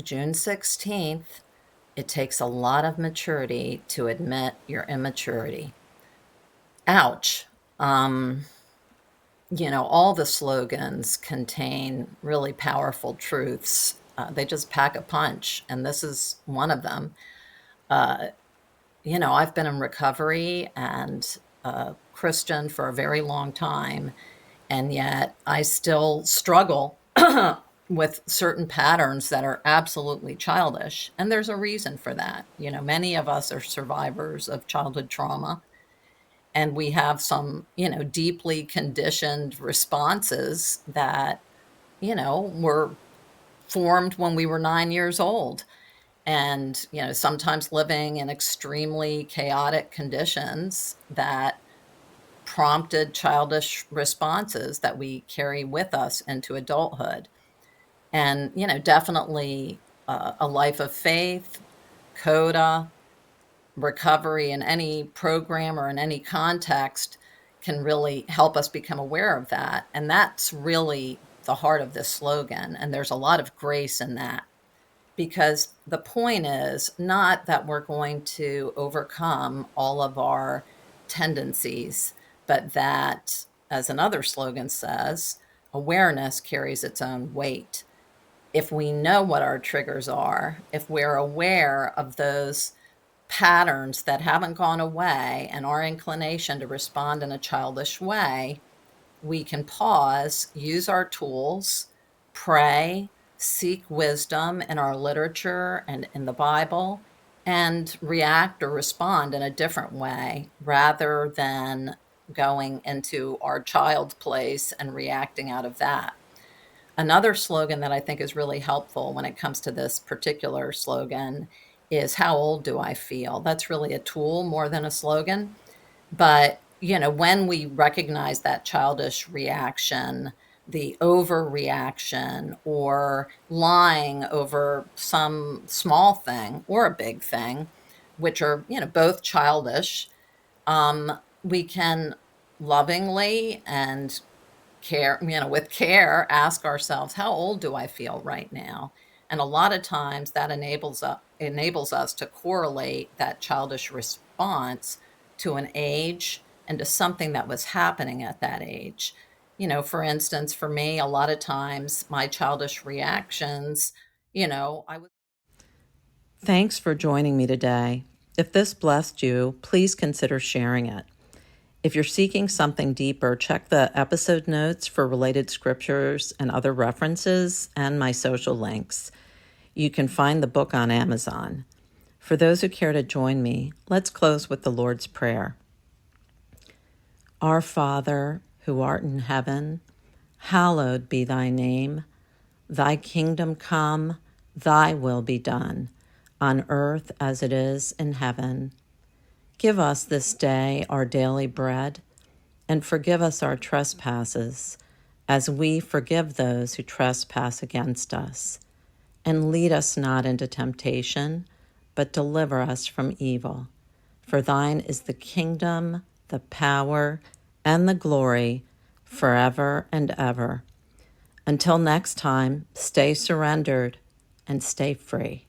June 16th, it takes a lot of maturity to admit your immaturity. Ouch. Um, all the slogans contain really powerful truths. They just pack a punch, and this is one of them. Uh, I've been in recovery and a Christian for a very long time, and yet I still struggle with certain patterns that are absolutely childish. And there's a reason for that. Many of us are survivors of childhood trauma, and we have some, deeply conditioned responses that, were formed when we were 9 years old. And, sometimes living in extremely chaotic conditions that prompted childish responses that we carry with us into adulthood. And, definitely a life of faith, coda, recovery in any program or in any context can really help us become aware of that. And that's really the heart of this slogan. And there's a lot of grace in that, because the point is not that we're going to overcome all of our tendencies, but that, as another slogan says, awareness carries its own weight. If we know what our triggers are, if we're aware of those patterns that haven't gone away and our inclination to respond in a childish way, we can pause, use our tools, pray, seek wisdom in our literature and in the Bible, and react or respond in a different way rather than going into our child place and reacting out of that. Another slogan that I think is really helpful when it comes to this particular slogan is, "How old do I feel?" That's really a tool more than a slogan. But, when we recognize that childish reaction, the overreaction, or lying over some small thing or a big thing, which are, both childish, we can lovingly and with care, ask ourselves, how old do I feel right now? And a lot of times that enables us to correlate that childish response to an age and to something that was happening at that age. For instance, for me, a lot of times my childish reactions, I was. Thanks for joining me today. If this blessed you, please consider sharing it. If you're seeking something deeper, check the episode notes for related scriptures and other references and my social links. You can find the book on Amazon. For those who care to join me, let's close with the Lord's Prayer. Our Father, who art in heaven, hallowed be thy name. Thy kingdom come, thy will be done, on earth as it is in heaven. Give us this day our daily bread, and forgive us our trespasses, as we forgive those who trespass against us. And lead us not into temptation, but deliver us from evil. For thine is the kingdom, the power, and the glory, forever and ever. Until next time, stay surrendered and stay free.